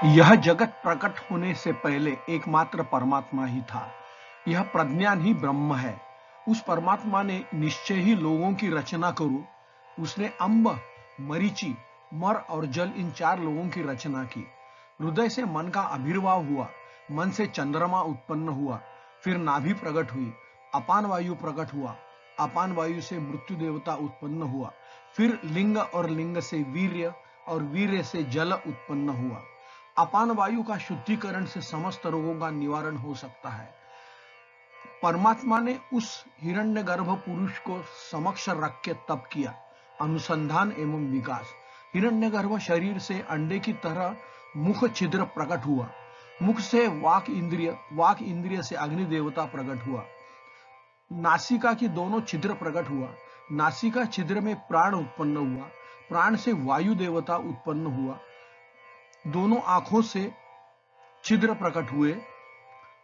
यह जगत प्रकट होने से पहले एकमात्र परमात्मा ही था। यह प्रज्ञान ही ब्रह्म है। उस परमात्मा ने निश्चय ही लोगों की रचना करूं। उसने अम्ब, मरीचि, मर और जल इन चार लोगों की रचना की। हृदय से मन का आविर्भाव हुआ, मन से चंद्रमा उत्पन्न हुआ, फिर नाभि प्रकट हुई, अपान वायु प्रकट हुआ, अपान वायु से मृत्यु देवता उत्पन्न हुआ, फिर लिंग और लिंग से वीर्य और वीर्य से जल उत्पन्न हुआ। अपान वायु का शुद्धिकरण से समस्त रोगों का निवारण हो सकता है। परमात्मा ने उस हिरण्यगर्भ पुरुष को समक्ष रख के तप किया, अनुसंधान एवं विकास। हिरण्यगर्भ शरीर से अंडे की तरह मुख छिद्र प्रकट हुआ, मुख से वाक इंद्रिय से अग्नि देवता प्रकट हुआ, नासिका की दोनों छिद्र प्रकट हुआ, नासिका छिद्र में प्राण उत्पन्न हुआ, प्राण से वायु देवता उत्पन्न हुआ, दोनों आंखों से छिद्र प्रकट हुए,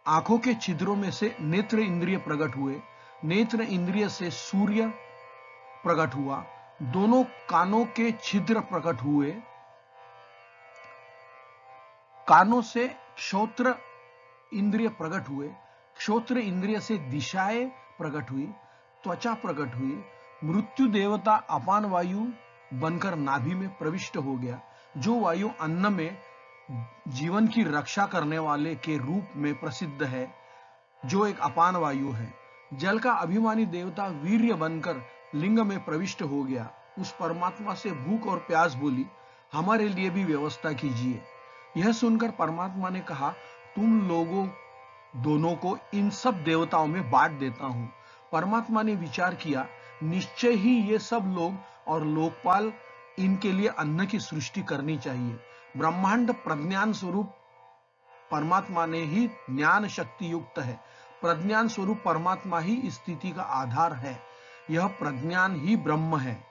आंखों के छिद्रों में से नेत्र इंद्रिय प्रकट हुए, नेत्र इंद्रिय से सूर्य प्रकट हुआ, दोनों कानों के छिद्र प्रकट हुए, कानों से श्रोत्र इंद्रिय प्रकट हुए, श्रोत्र इंद्रिय से दिशाएं प्रकट हुई, त्वचा प्रकट हुई, मृत्यु देवता अपान वायु बनकर नाभि में प्रविष्ट हो गया, जो वायु अन्न में जीवन की रक्षा करने वाले के रूप में प्रसिद्ध है, जो एक अपान वायु है। जल का अभिमानी देवता वीर्य बनकर लिंग में प्रविष्ट हो गया। उस परमात्मा से भूख और प्यास बोली, हमारे लिए भी व्यवस्था कीजिए। यह सुनकर परमात्मा ने कहा, तुम लोगों दोनों को इन सब देवताओं में बांट देता हूं। परमात्मा ने विचार किया, निश्चय ही ये सब लोग और लोकपाल, इनके लिए अन्न की सृष्टि करनी चाहिए। ब्रह्मांड प्रज्ञान स्वरूप परमात्मा ने ही ज्ञान शक्ति युक्त है। प्रज्ञान स्वरूप परमात्मा ही स्थिति का आधार है। यह प्रज्ञान ही ब्रह्म है।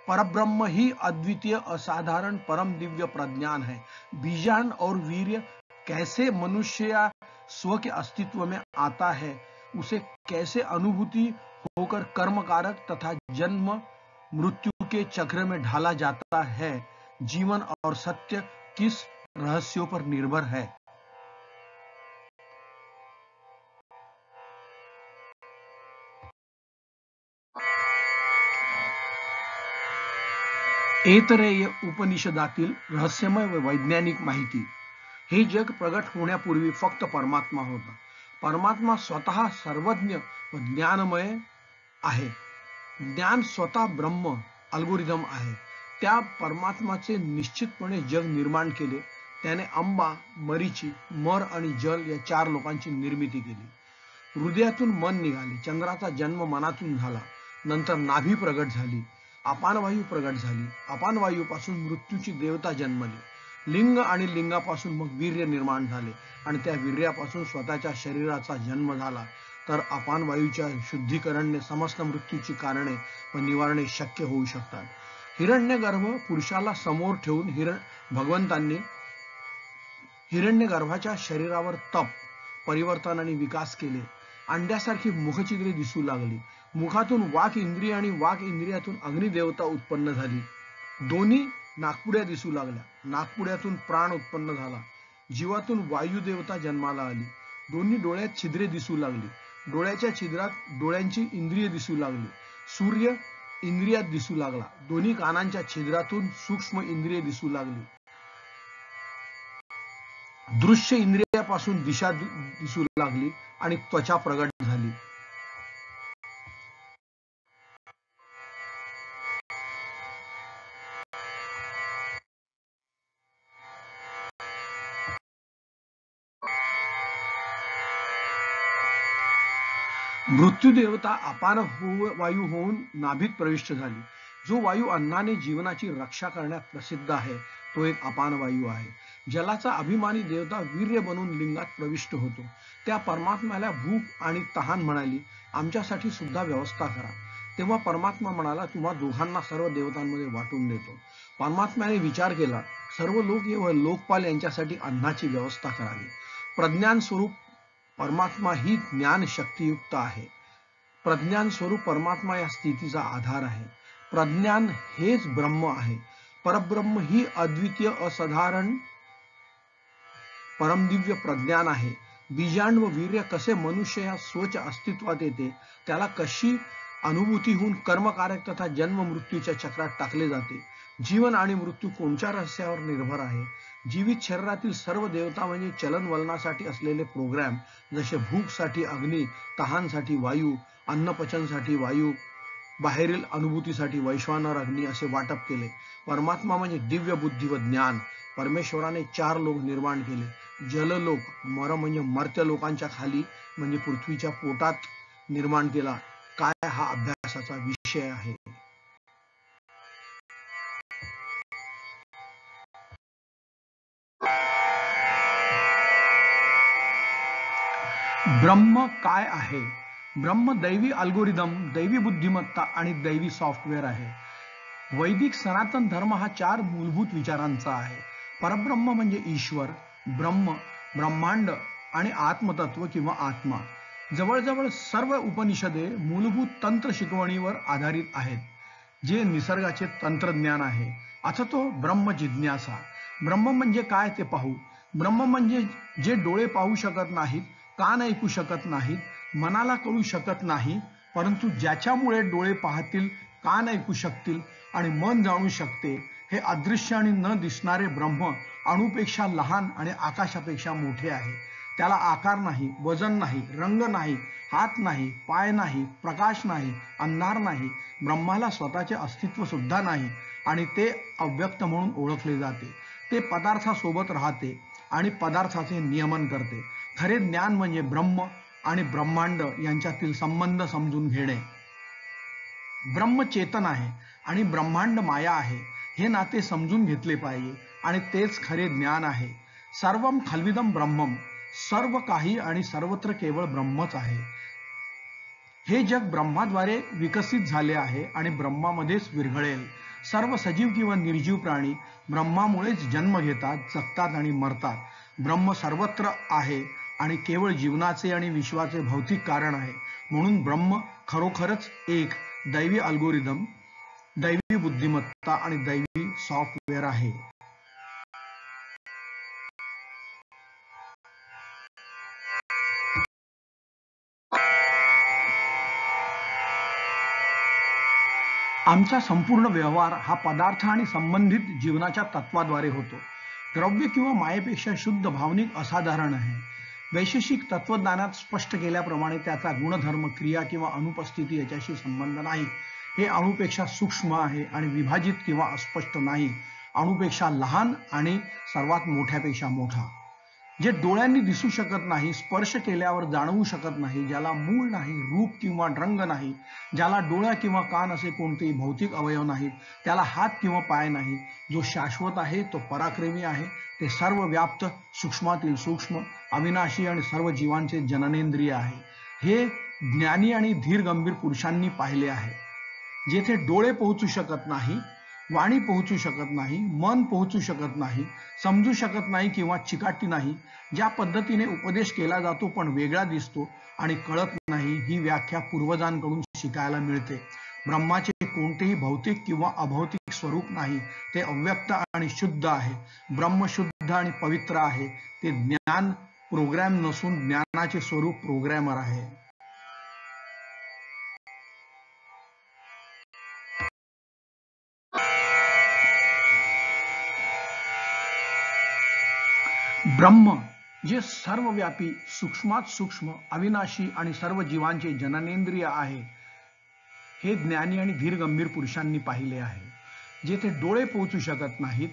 परब्रह्म ही अद्वितीय असाधारण परम दिव्य प्रज्ञान है। बीजांड और वीर्य कैसे मनुष्य या स्व के अस्तित्व में आता है, उसे कैसे अनुभूति होकर कर्म कारक तथा जन्म मृत्यु के चक्र में ढाला जाता है, जीवन और सत्य किस रहस्यों पर निर्भर है। ऐतरेय उपनिषदातील रहस्यमय व वैज्ञानिक माहिती. हे जग प्रगट होण्यापूर्वी फक्त परमात्मा होता. परमात्मा स्वतः सर्वज्ञ व ज्ञानमय आहे. ज्ञान स्वतः ब्रह्म अल्गोरिदम आहे. त्या परमात्माचे निश्चितपणे जग निर्माण केले. त्याने अंबा, मरीची, मर आणि जल या चार लोकांची निर्मिती केली. हृदयातून मन निघाले. चंद्राचा जन्म मनातून झाला. नंतर नाभी प्रगट झाली. अपानवायू प्रगट झाली. अपानवायूपासून मृत्यूची देवता जन्मली. लिंग आणि लिंगापासून मग वीर्य निर्माण झाले आणि त्या वीर्यापासून स्वतःच्या शरीराचा जन्म झाला. तर अपानवायूच्या शुद्धीकरणाने समस्त मृत्यूची कारणे व निवारणे शक्य होऊ शकतात. हिरण्यगर्भ पुरुषाला समोर ठेवून भगवंतांनी हिरण्यगर्भाच्या शरीरावर तप, परिवर्तन आणि विकास केले. अंड्यासारखी मुखचित्रे दिसू लागली. मुखातून वाक इंद्रिय आणि वाक इंद्रियातून अग्निदेवता उत्पन्न झाली. दोन्ही नाकपुड्या दिसू लागल्या. नाकपुड्यातून प्राण उत्पन्न झाला. जीवातून वायू देवता जन्माला आली. दोन्ही डोळ्यात छिद्रे दिसू लागली. डोळ्याच्या छिद्रात डोळ्यांची इंद्रिय दिसू लागली. सूर्य इंद्रियात दिसू लागला. दोन्ही कानांच्या छिद्रातून सूक्ष्म इंद्रिय दिसू लागली. दृश्य इंद्रियापासून दिशा दिसू लागली आणि त्वचा प्रगट झाली. मृत्यू देवता अपान वायू होऊन नाभीत प्रविष्ट झाली. जो वायू अन्नाने जीवनाची रक्षा करण्यात प्रसिद्ध आहे, तो एक अपान वायू आहे. जलाचा अभिमानी देवता वीर्य बनून लिंगात प्रविष्ट होतो. त्या परमात्म्याला भूक आणि तहान म्हणाली, आमच्यासाठी सुद्धा व्यवस्था करा. तेव्हा परमात्मा म्हणाला, तुम्हा दोघांना सर्व देवतांमध्ये वाटून देतो. परमात्म्याने विचार केला, सर्व लोक व लोकपाल यांच्यासाठी अन्नाची व्यवस्था करावी. प्रज्ञान स्वरूप परमात्मा ही ज्ञान शक्तियुक्त आहे. प्रज्ञान स्वरूप परमात्मा या स्थितीचा आधार आहे. प्रज्ञान हेच ब्रह्म आहे. परब्रह्म ही अद्वितीय असाधारण परमदिव्य प्रज्ञान आहे. बीजांड व वीर्य कसे मनुष्य या स्वच अस्तित्वात येते, त्याला कशी अनुभूती होऊन कर्मकारक तथा जन्म मृत्यूच्या चक्रात टाकले जाते. जीवन आणि मृत्यू कोणत्या रहस्यावर निर्भर आहे. जीवित शरीरातील सर्व देवता म्हणजे चलनवलनासाठी असलेले प्रोग्रॅम, जसे भूकसाठी अग्नी, तहानसाठी वायू, अन्नपचनसाठी वायू, बाहेरील अनुभूतीसाठी वैश्वानर अग्नी असे वाटप केले. परमात्मा म्हणजे दिव्य बुद्धी व ज्ञान. परमेश्वराने 4 लोक निर्माण केले. जललोक म्हणजे मर्त्य लोकांच्या खाली म्हणजे पृथ्वीच्या पोटात निर्माण केला. काय हा अभ्यासाचा विषय आहे. ब्रह्म काय आहे. ब्रह्म दैवी अल्गोरिदम, दैवी बुद्धिमत्ता आणि दैवी सॉफ्टवेअर आहे. वैदिक सनातन धर्म हा 4 मूलभूत विचारांचा आहे. परब्रह्म म्हणजे ईश्वर, ब्रह्म, ब्रह्मांड आणि आत्मतत्व किंवा आत्मा. जवळजवळ सर्व उपनिषदे मूलभूत तंत्र शिकवणीवर आधारित आहेत, जे निसर्गाचे तंत्रज्ञान आहे. आता तो ब्रह्म जिज्ञासा. ब्रह्म म्हणजे काय ते पाहू. ब्रह्म म्हणजे जे डोळे पाहू शकत नाहीत, कान ऐकू शकत नाहीत, मनाला कळू शकत नाही, परंतु ज्याच्यामुळे डोळे पाहतील, कान ऐकू शकतील आणि मन जाणू शकते, हे अदृश्य आणि न दिसणारे ब्रह्म अणुपेक्षा लहान आणि आकाशापेक्षा मोठे आहे. त्याला आकार नाही, वजन नाही, रंग नाही, हात नाही, पाय नाही, प्रकाश नाही, अंधार नाही. ब्रह्माला स्वतःचे अस्तित्व सुद्धा नाही आणि ते अव्यक्त म्हणून ओळखले जाते. ते पदार्थासोबत राहते आणि पदार्थाचे नियमन करते. खरे ज्ञान म्हणजे ब्रह्म आणि ब्रह्मांड यांच्यातील संबंध समजून घेणे. ब्रह्म चेतन आहे आणि ब्रह्मांड माया आहे, हे नाते समजून घेतले पाहिजे आणि तेच खरे ज्ञान आहे. सर्वम खल्विदम ब्रह्मम, सर्व काही आणि सर्वत्र केवळ ब्रह्मच आहे. हे जग ब्रह्माद्वारे विकसित झाले आहे आणि ब्रह्मामध्येच विरघळेल. सर्व सजीव किंवा निर्जीव प्राणी ब्रह्मामुळेच जन्म घेतात, जगतात आणि मरतात. ब्रह्म सर्वत्र आहे आणि केवळ जीवनाचे आणि विश्वाचे भौतिक कारण आहे. म्हणून ब्रह्म खरोखरच एक दैवी अल्गोरिदम, दैवी बुद्धिमत्ता आणि दैवी सॉफ्टवेअर आहे. आमचा संपूर्ण व्यवहार हा पदार्थ आणि संबंधित जीवनाच्या तत्वाद्वारे होतो. द्रव्य किंवा मायेपेक्षा शुद्ध, भावनिक, असाधारण आहे. वैशेषिक तत्वज्ञानात स्पष्ट केल्याप्रमाणे त्याचा गुणधर्म, क्रिया किंवा अनुपस्थिती याच्याशी संबंध नाही. हे अणुपेक्षा सूक्ष्म आहे आणि विभाजित किंवा अस्पष्ट नाही. अणुपेक्षा लहान आणि सर्वात मोठ्यापेक्षा मोठा. जे डोळ्यांनी दिसू शकत नाही, स्पर्श केल्यावर जाणवू शकत नाही, ज्याला मूळ नाही, रूप किंवा रंग नाही, ज्याला डोळा किंवा कान असे कोणतेही भौतिक अवयव नाहीत, त्याला हात किंवा पाय नाही, जो शाश्वत आहे, तो पराक्रमी आहे, ते सर्व व्याप्त, सूक्ष्मातील सूक्ष्म, अविनाशी आणि सर्व जीवांचे जननेंद्रिय आहे. हे ज्ञानी आणि धीर गंभीर पुरुषांनी पाहिले आहे. जेथे डोळे पोहोचू शकत नाही, वाणी पोहोचू शकत नाही, मन पोहोचू शकत नाही, समजू शकत नाही किंवा चिकाटी नाही, ज्या पद्धतीने उपदेश केला जातो पण वेगळा दिसतो आणि कळत नाही, ही व्याख्या पूर्वजांकडून शिकायला मिळते. ब्रह्माचे कोणतेही भौतिक किंवा अभौतिक स्वरूप नाही, ते अव्यक्त आणि शुद्ध आहे. ब्रह्म शुद्ध आणि पवित्र आहे. ते ज्ञान प्रोग्रॅम नसून ज्ञानाचे स्वरूप प्रोग्रॅमर आहे. ब्रह्म जे सर्वव्यापी, सूक्ष्मात सूक्ष्म, अविनाशी आणि सर्व जीवांचे जननेंद्रिय आहे, हे ज्ञानी आणि धीर गंभीर पुरुषांनी पाहिले आहे. जेथे डोळे पोहोचू शकत नाहीत,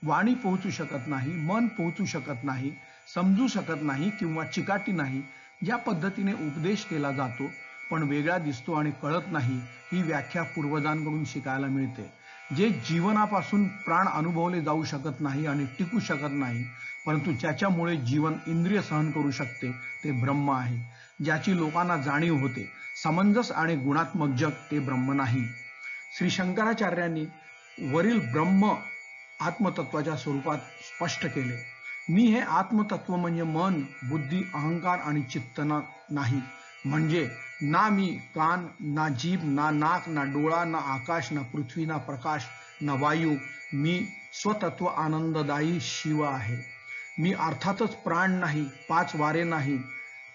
वाणी पोहोचू शकत नाही, मन पोहोचू शकत नाही, समजू शकत नाही किंवा चिकाटी नाही, ज्या पद्धतीने उपदेश केला जातो पण वेगळा दिसतो आणि कळत नाही, ही व्याख्या पूर्वजांकडून शिकायला मिळते. जे जीवनापासून प्राण अनुभवले जाऊ शकत नाही आणि टिकू शकत नाही, परंतु ज्याच्यामुळे जीवन इंद्रिय सहन करू शकते, ते ब्रह्म आहे. ज्याची लोकांना जाणीव होते, समंजस आणि गुणात्मक जग, ते ब्रह्म नाही. श्री शंकराचार्यांनी वरील ब्रह्म आत्मतत्वाच्या स्वरूपात स्पष्ट केले. मी हे आत्मतत्व म्हणजे मन, बुद्धी, अहंकार आणि चित्त नाही. म्हणजे ना मी, कान, ना जीभ, ना नाक, ना डोळा, ना आकाश, ना पृथ्वी, ना प्रकाश, न वायू, मी स्वतत्व आनंददायी शिव आहे. मी अर्थातच प्राण नाही, 5 वारे नाही,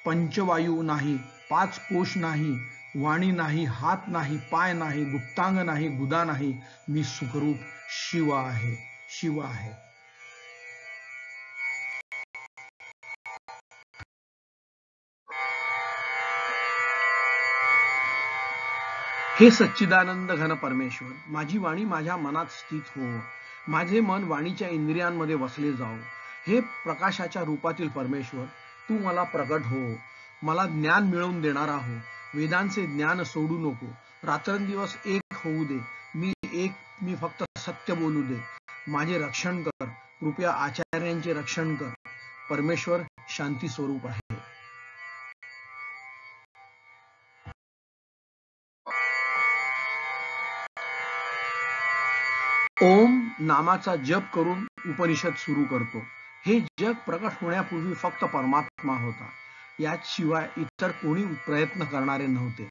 पंचवायू नाही, 5 कोश नाही, वाणी नाही, हात नाही, पाय नाही, गुप्तांग नाही, गुदा नाही. मी सुखरूप शिव आहे, शिव आहे. हे सच्चिदानंद घन परमेश्वर, माझी वाणी माझ्या मनात स्थित हो. माझे मन वाणीच्या इंद्रियांमध्ये वसले जाओ. हे प्रकाशाच्या रूपातील परमेश्वर, तू मला प्रकट हो. मला ज्ञान मिळवून देणारा हो. वेदांचे ज्ञान सोडू नको. रात्रंदिवस एक होऊ दे. मी फक्त सत्य बोलू दे. माझे रक्षण कर. कृपया आचार्यांचे रक्षण कर. परमेश्वर शांती स्वरूप आहे. ओम नामाचा जप करून उपनिषद सुरू करतो. हे जग प्रकट होण्यापूर्वी फक्त परमात्मा होता. याशिवाय इतर कोणी प्रयत्न करणारे नव्हते.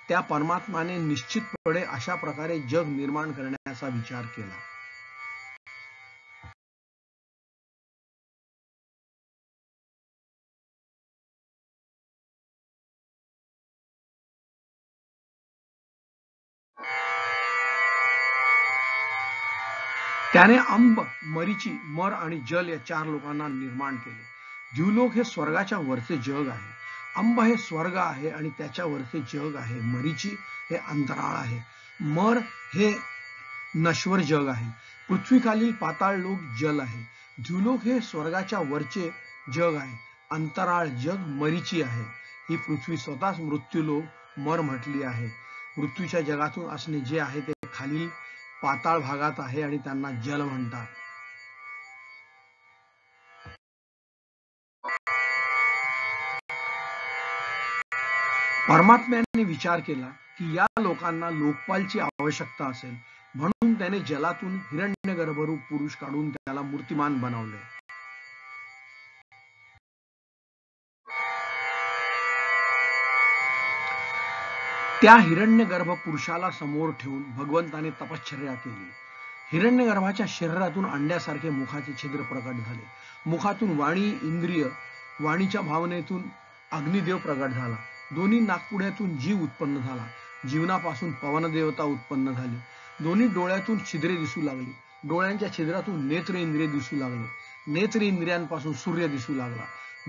त्या परमात्माने निश्चितपणे अशा प्रकारे जग निर्माण करण्याचा विचार केला. त्याने अंब, मरीची, मर आणि जल या 4 लोकांना निर्माण केले. द्युलोक हे स्वर्गाच्या वरचे जग आहे. अंब हे स्वर्ग आहे आणि त्याच्या वरचे जग आहे. मरीची हे अंतराळ आहे. मर हे नश्वर जग आहे. पृथ्वीखालील पाताळ लोक जल आहे. द्युलोक हे स्वर्गाच्या वरचे जग आहे. अंतराळ जग मरीची आहे. ही पृथ्वी स्वतःच मृत्यूलोक मर म्हटली आहे. मृत्यूच्या जगातून असणे जे आहे ते खालील पाताळ भागात आहे आणि त्यांना जल म्हणतात. परमात्म्याने विचार केला की या लोकांना लोकपालची आवश्यकता असेल, म्हणून त्याने जलातून हिरण्यगर्भरूप पुरुष काढून त्याला मूर्तिमान बनवले. त्या हिरण्यगर्भ पुरुषाला समोर ठेवून भगवंताने तपश्चर्या केली. हिरण्यगर्भाच्या शरीरातून अंड्यासारखे मुखाचे छिद्र प्रकट झाले. मुखातून वाणी इंद्रिय, वाणीच्या भावनेतून अग्निदेव प्रकट झाला. दोन्ही नाकपुड्यातून जीव उत्पन्न झाला. जीवनापासून पवनदेवता उत्पन्न झाली. दोन्ही डोळ्यातून छिद्रे दिसू लागली. डोळ्यांच्या छिद्रातून नेत्र इंद्रिय दिसू लागले. नेत्र इंद्रियांपासून सूर्य दिसू लागला.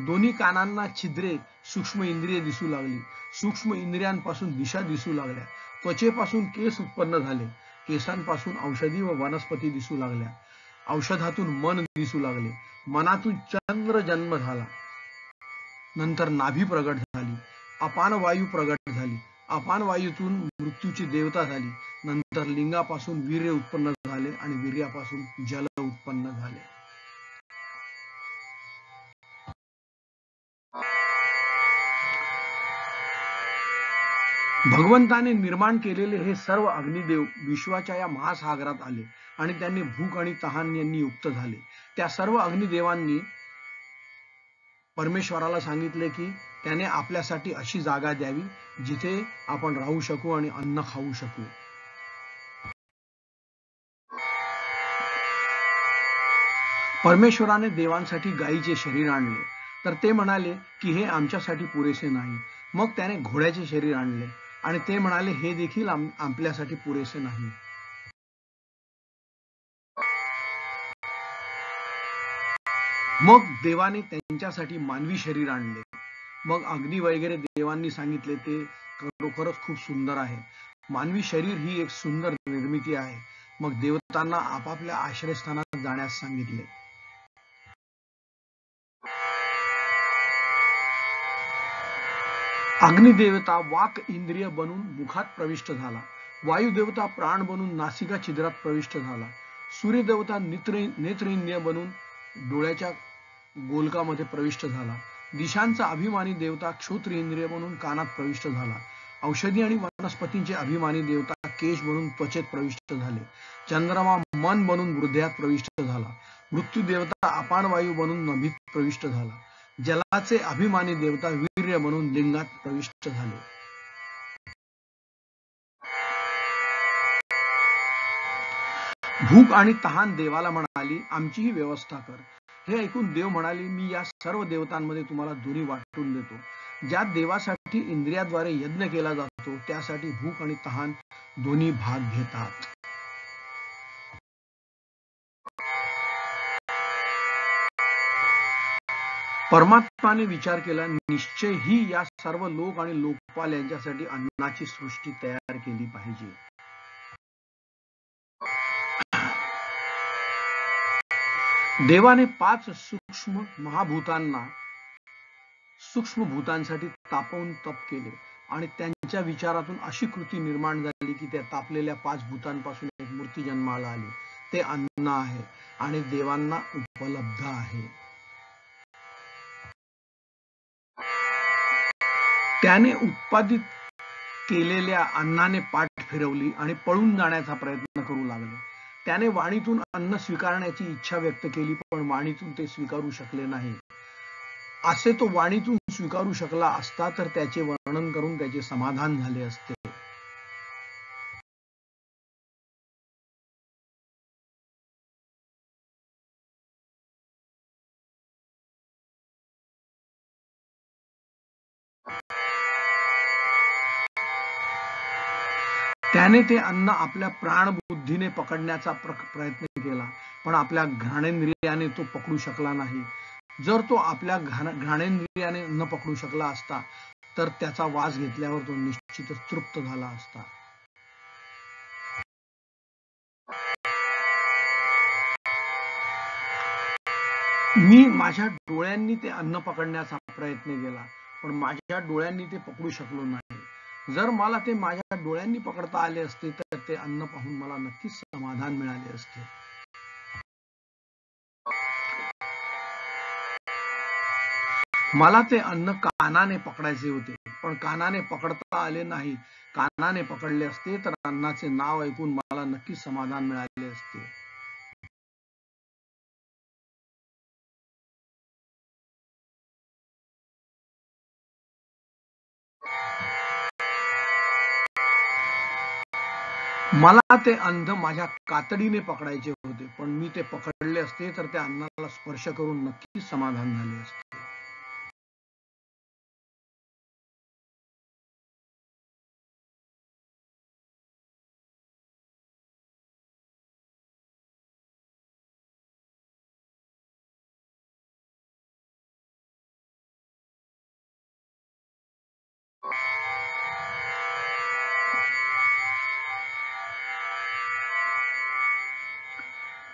दोन्ही कानांना छिद्रे सूक्ष्म इंद्रिय दिसू लागली. सूक्ष्म इंद्रियांपासून दिशा दिसू लागल्या. त्वचेपासून केस उत्पन्न झाले. केसांपासून औषधी व वनस्पती दिसू लागल्या. औषधातून मन दिसू लागले. मनातून चंद्र जन्म झाला. नंतर नाभी प्रगट झाली. अपान वायू प्रगट झाली. अपान वायूतून मृत्यूची देवता झाली. नंतर लिंगापासून वीर्य उत्पन्न झाले आणि वीर्यापासून जल उत्पन्न झाले. भगवंताने निर्माण केलेले हे सर्व अग्निदेव विश्वाच्या या महासागरात आले आणि त्यांनी भूक आणि तहान यांनी युक्त झाले. त्या सर्व अग्निदेवांनी परमेश्वराला सांगितले की त्याने आपल्यासाठी अशी जागा द्यावी जिथे आपण राहू शकू आणि अन्न खाऊ शकू. परमेश्वराने देवांसाठी गायीचे शरीर आणले, तर ते म्हणाले की हे आमच्यासाठी पुरेसे नाही. मग त्याने घोड्याचे शरीर आणले आणि ते म्हणाले हे देखील आपल्यासाठी पुरेसे नाही. मग देवाने त्यांच्यासाठी मानवी शरीर आणले. मग अग्नी वगैरे देवांनी सांगितले ते खरोखरच खूप सुंदर आहे. मानवी शरीर ही एक सुंदर निर्मिती आहे. मग देवतांना आपापल्या आश्रयस्थानात जाण्यास सांगितले. अग्निदेवता वाक इंद्रिय बनून मुखात प्रविष्ट झाला. वायुदेवता प्राण बनून नासिका छिद्रात प्रविष्ट झाला. सूर्यदेवता नेत्रेंद्रिय बनून डोळ्याच्या गोलकामध्ये प्रविष्ट झाला. दिशांचा अभिमानी देवता क्षोत्रेंद्रिय बनून कानात प्रविष्ट झाला. औषधी आणि वनस्पतींचे अभिमानी देवता केश बनून त्वचेत प्रविष्ट झाले. चंद्रमा मन बनून हृदयात प्रविष्ट झाला. मृत्यू देवता अपान वायू बनून नभीत प्रविष्ट झाला. जलाचे अभिमानी देवता वीर्य बनून लिंगात प्रविष्ट झाले. भूक आणि तहान देवाला म्हणाली, आमचीही व्यवस्था कर. हे ऐकून देव म्हणाले, मी या सर्व देवतांमध्ये तुम्हाला दोन्ही वाटून देतो. ज्या देवासाठी इंद्रियाद्वारे यज्ञ केला जातो त्यासाठी भूक आणि तहान दोन्ही भाग घेतात. परमात्माने विचार केला, निश्चय ही या सर्व लोक आणि लोकपाल यांच्यासाठी अन्नाची सृष्टी तयार केली पाहिजे. देवाने 5 सूक्ष्म महाभूतांना सूक्ष्म भूतांसाठी तापवून तप केले आणि त्यांच्या विचारातून अशी कृती निर्माण झाली की त्या तापलेल्या 5 भूतांपासून एक मूर्ती जन्माला आली. ते अन्न आहे आणि देवांना उपलब्ध आहे. त्याने उत्पादित केलेल्या अन्नाने पाठ फिरवली आणि पळून जाण्याचा प्रयत्न करू लागले. त्याने वाणीतून अन्न स्वीकारण्याची इच्छा व्यक्त केली, पण वाणीतून ते स्वीकारू शकले नाही. असे तो वाणीतून स्वीकारू शकला असता तर त्याचे वर्णन करून त्याचे समाधान झाले असते. त्याने ते अन्न आपल्या प्राणबुद्धीने पकडण्याचा प्रयत्न केला, पण आपल्या घ्राणेंद्रियाने तो पकडू शकला नाही. जर तो आपल्या घ्राणेंद्रियाने न पकडू शकला असता तर त्याचा वास घेतल्यावर तो निश्चितच तृप्त झाला असता. मी माझ्या डोळ्यांनी ते अन्न पकडण्याचा प्रयत्न केला, पण माझ्या डोळ्यांनी ते पकडू शकलो नाही. जर मला ते माझ्या डोळ्यांनी पकडता आले असते तर ते अन्न पाहून मला नक्कीच समाधान मिळाले असते. मला ते अन्न कानाने पकडायचे होते, पण कानाने पकडता आले नाही. कानाने पकडले असते तर अन्नाचे नाव ऐकून मला नक्कीच समाधान मिळाले असते. मला ते अन्न माझ्या कातडीने पकडायचे होते, पण मी ते पकडले असते तर त्या अन्नाला स्पर्श करून नक्कीच समाधान झाले असते.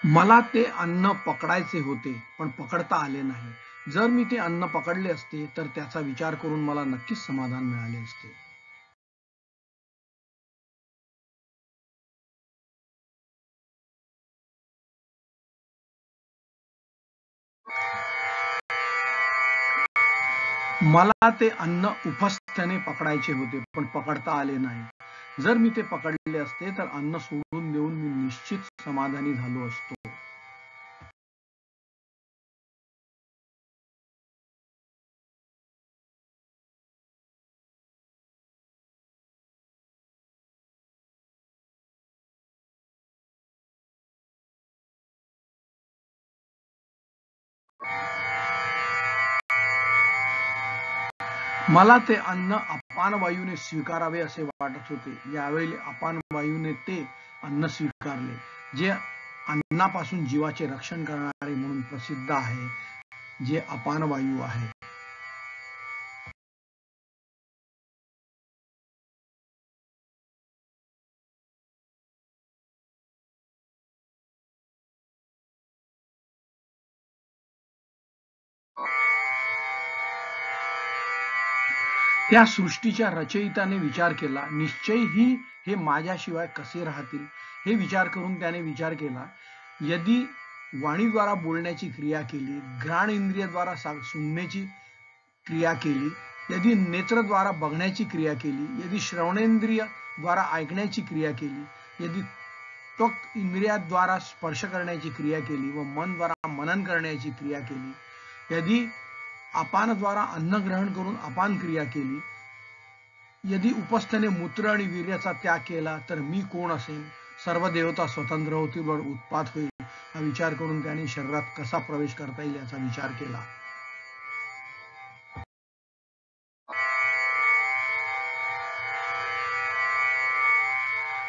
मला ते अन्न पकडायचे होते, पण पकडता आले नाही. जर मी ते अन्न पकडले असते तर त्याचा विचार करून मला नक्कीच समाधान मिळाले असते. मला ते अन्न उपस्थाने पकडायचे होते, पण पकडता आले नाही. जर मी ते पकडले असते तर अन्न सोडून देऊन मी निश्चित समाधानी झालो असतो. मला ते अन्न अपान वायूने स्वीकारावे असे वाटत होते. यावेळी अपान वायूने ते अन्न स्वीकारले, जे अन्नापासून जीवाचे रक्षण करणारे म्हणून प्रसिद्ध आहे, जे अपान वायू आहे. त्या सृष्टीच्या रचयिताने विचार केला, निश्चय ही हे माझ्याशिवाय कसे राहतील. हे विचार करून त्याने विचार केला, यदि वाणीद्वारा बोलण्याची क्रिया केली, घ्राण इंद्रियद्वारा सुंगण्याची क्रिया केली, यदि नेत्रद्वारा बघण्याची क्रिया केली, यदि श्रवणेंद्रिय द्वारा ऐकण्याची क्रिया केली, यदि त्वक इंद्रियाद्वारा स्पर्श करण्याची क्रिया केली व मनद्वारा मनन करण्याची क्रिया केली, यदि अपानद्वारा अन्न ग्रहण करून अपान क्रिया केली, यदि उपस्थने मूत्र आणि वीर्याचा त्याग केला तर मी कोण असेन. सर्व देवता स्वतंत्र होतील व उत्पात होईल हा विचार करून त्यांनी शरीरात कसा प्रवेश करता येईल याचा विचार केला.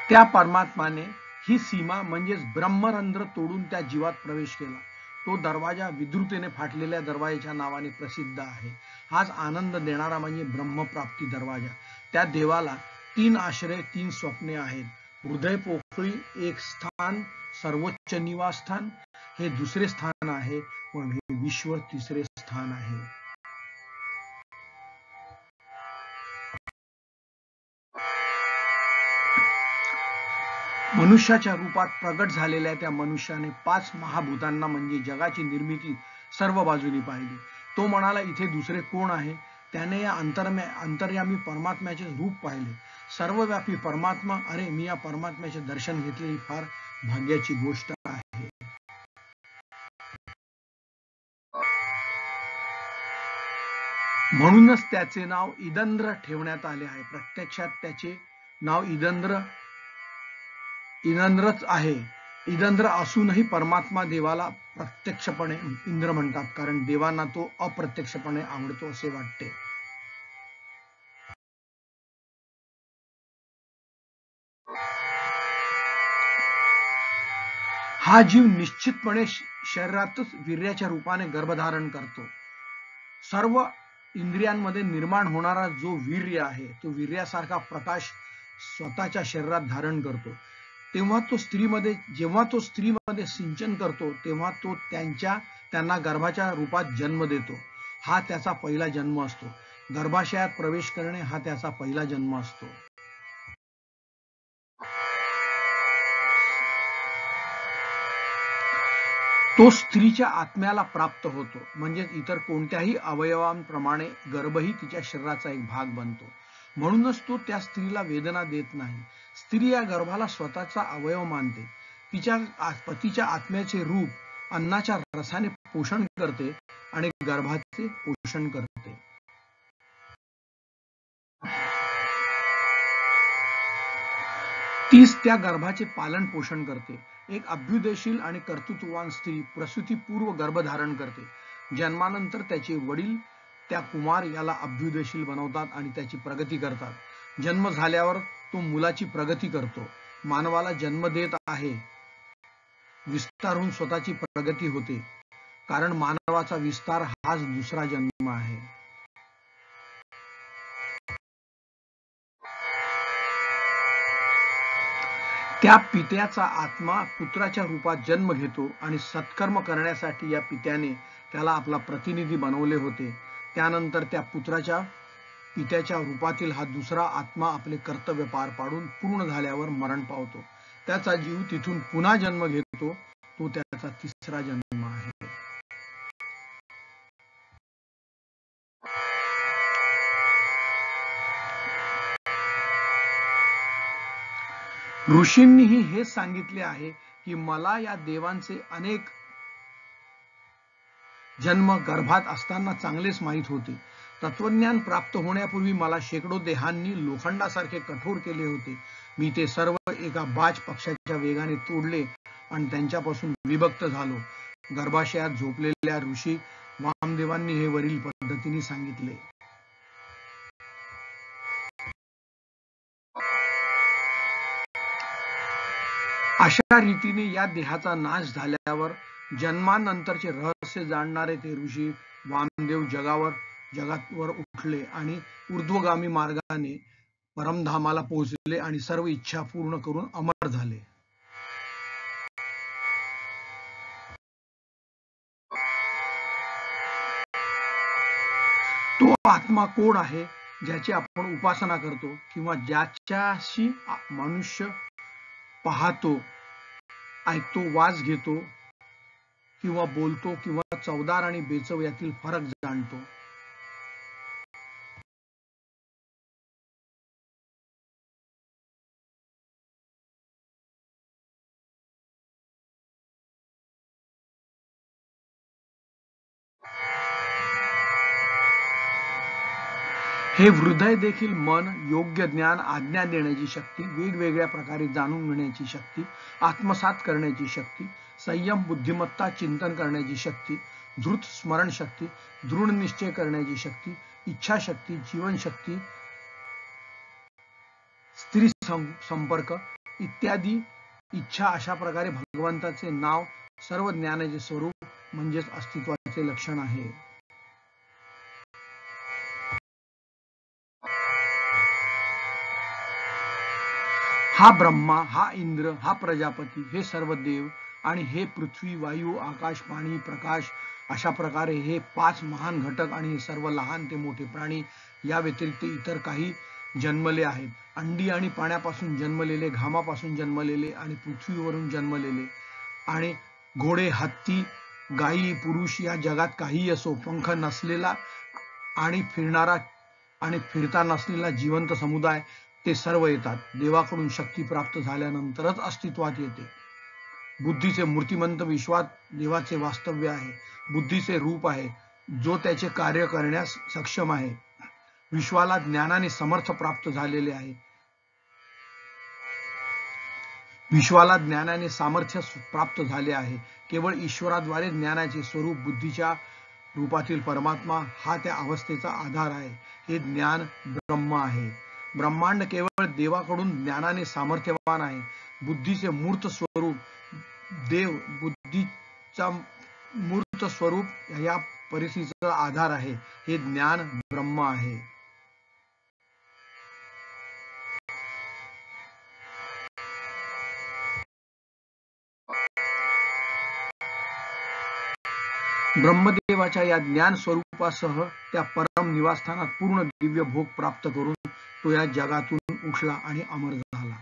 त्या परमात्माने ही सीमा म्हणजेच ब्रह्मरंध्र तोडून त्या जीवात प्रवेश केला. तो दरवाजा विद्रुतेने फाटलेल्या दरवाजाच्या नावाने प्रसिद्ध आहे. हाच आनंद देणारा म्हणजे ब्रह्मप्राप्ती दरवाजा. त्या देवाला 3 आश्रय 3 स्वप्ने आहेत. हृदय पोकळी एक स्थान, सर्वोच्च निवासस्थान हे दुसरे स्थान आहे व विश्व तिसरे स्थान आहे. मनुष्याच्या रूपात प्रगट झालेल्या त्या मनुष्याने 5 महाभूतांना म्हणजे जगाची निर्मिती सर्व बाजूनी पाहिली. तो म्हणाला, इथे दुसरे कोण आहे? त्याने या अंतर्यामी परमात्म्याचे रूप पाहिले. सर्वव्यापी परमात्मा. अरे, मी या परमात्म्याचे दर्शन घेतले ही फार भाग्याची गोष्ट आहे. म्हणूनच त्याचे नाव इदंद्र ठेवण्यात आले आहे. प्रत्यक्षात त्याचे नाव इदंद्रच आहे. इदंद्र असूनही परमात्मा देवाला प्रत्यक्षपणे इंद्र म्हणतात, कारण देवांना तो अप्रत्यक्षपणे आवडतो असे वाटते. हा जीव निश्चितपणे शरीरातच वीर्याच्या रूपाने गर्भधारण करतो. सर्व इंद्रियांमध्ये निर्माण होणारा जो वीर्य आहे तो वीर्यासारखा प्रकाश स्वतःच्या शरीरात धारण करतो. जेव्हा तो स्त्रीमध्ये सिंचन करतो तेव्हा तो त्यांना गर्भाच्या रूपात जन्म देतो. हा त्याचा पहिला जन्म असतो. गर्भाशयात प्रवेश करणे हा त्याचा पहिला जन्म असतो. तो स्त्रीच्या आत्म्याला प्राप्त होतो. म्हणजे इतर कोणत्याही अवयवांप्रमाणे गर्भही तिच्या शरीराचा एक भाग बनतो. म्हणूनच तो त्या स्त्रीला वेदना देत नाही. स्त्री या गर्भाला स्वतःचा अवयव मानते. तिच्या पतीच्या आत्म्याचे रूप अन्नाच्या रसाने पोषण करते आणि गर्भाचे पोषण करते. तीच त्या गर्भाचे पालन पोषण करते. एक अभ्युदयशील आणि कर्तृत्ववान स्त्री प्रसूतीपूर्व गर्भधारण करते. जन्मानंतर त्याचे वडील त्या कुमार याला अभ्युदयशील बनवतात आणि त्याची प्रगती करतात. जन्म झाल्यावर तो मुलाची प्रगती करतो. मानवाला जन्म देत आहे. विस्तार होऊन स्वतःची प्रगती होते, कारण मानवाचा विस्तार हाच दुसरा जन्म आहे. त्या पित्याचा आत्मा पुत्राच्या रूपात जन्म घेतो आणि सत्कर्म करण्यासाठी या पित्याने त्याला आपला प्रतिनिधी बनवले होते. त्यानंतर त्या पित्याच्या रूपातील हा दुसरा आत्मा आपले कर्तव्य पार पाडून पूर्ण झाल्यावर मरण पावतो. त्याचा जीव तिथून पुन्हा जन्म घेतो. तो त्याचा तिसरा जन्म आहे. ऋषींनीही हेच सांगितले आहे की मला या देवांचे अनेक जन्म गर्भात असताना चांगलेच माहीत होते. तत्वज्ञान प्राप्त होण्यापूर्वी मला शेकडो देहांनी लोखंडासारखे कठोर केले होते. मी ते सर्व एका बाज पक्षाच्या वेगाने तोडले आणि त्यांच्यापासून विभक्त झालो. गर्भाशयात झोपलेल्या ऋषी वामदेवांनी हे वरील पद्धतीने सांगितले. अशा रीतीने या देहाचा नाश झाल्यावर जन्मानंतरचे रहस्य जाणणारे ते ऋषी वामदेव जगावर उठले आणि ऊर्ध्वगामी मार्गाने परमधामाला पोहोचले आणि सर्व इच्छा पूर्ण करून अमर झाले. तो आत्मा कोण आहे ज्याची आपण उपासना करतो किंवा ज्याच्याशी मनुष्य पाहतो, ऐकतो, वास घेतो किंवा बोलतो किंवा चवदार आणि बेचव यातील फरक जाणतो. हे हृदय देखील मन, योग्य ज्ञान, आज्ञा देण्याची शक्ती, वेगवेगळ्या प्रकारे जाणून घेण्याची शक्ती, आत्मसात करण्याची शक्ती, संयम, बुद्धिमत्ता, चिंतन करण्याची शक्ती, धृत स्मरण शक्ती, दृढ निश्चय करण्याची शक्ती, इच्छाशक्ती, जीवनशक्ती, स्त्री संपर्क इत्यादी इच्छा, अशा प्रकारे भगवंताचे नाव सर्व ज्ञानाचे स्वरूप म्हणजेच अस्तित्वाचे लक्षण आहे. हा ब्रह्मा, हा इंद्र, हा प्रजापती, हे सर्व देव आणि हे पृथ्वी, वायू, आकाश, पाणी, प्रकाश, अशा प्रकारे हे 5 महान घटक आणि हे सर्व लहान ते मोठे प्राणी, या व्यतिरिक्त इतर काही जन्मले आहेत. अंडी आणि पाण्यापासून जन्मलेले, घामापासून जन्मलेले आणि पृथ्वीवरून जन्मलेले, आणि घोडे, हत्ती, गायी, पुरुष, या जगात काही असो, पंख नसलेला आणि फिरणारा आणि फिरता नसलेला जिवंत समुदाय, ते सर्व येतात. देवाकडून शक्ती प्राप्त झाल्यानंतरच अस्तित्वात येते. बुद्धीचे मूर्तिमंत विश्वात देवाचे वास्तव्य आहे. बुद्धीचे रूप आहे, जो त्याचे कार्य करण्यास सक्षम आहे. विश्वाला ज्ञानाने समर्थ प्राप्त झालेले आहे. विश्वाला ज्ञानाने सामर्थ्य प्राप्त झाले आहे. केवळ ईश्वराद्वारे ज्ञानाचे स्वरूप बुद्धीच्या रूपातील परमात्मा हा त्या अवस्थेचा आधार आहे. हे ज्ञान ब्रह्म आहे. ब्रह्मांड केवळ देवाकडून ज्ञानाने सामर्थ्यवान आहे. बुद्धीचे मूर्त स्वरूप देव, बुद्धीचा मूर्त स्वरूप या परिस्थितीचा आधार आहे. हे ज्ञान ब्रह्म आहे. ब्रह्मदेवाच्या या ज्ञान स्वरूपासह त्या परम निवासस्थानात पूर्ण दिव्य भोग प्राप्त करून तो या जगातून उठला आणि अमर झाला.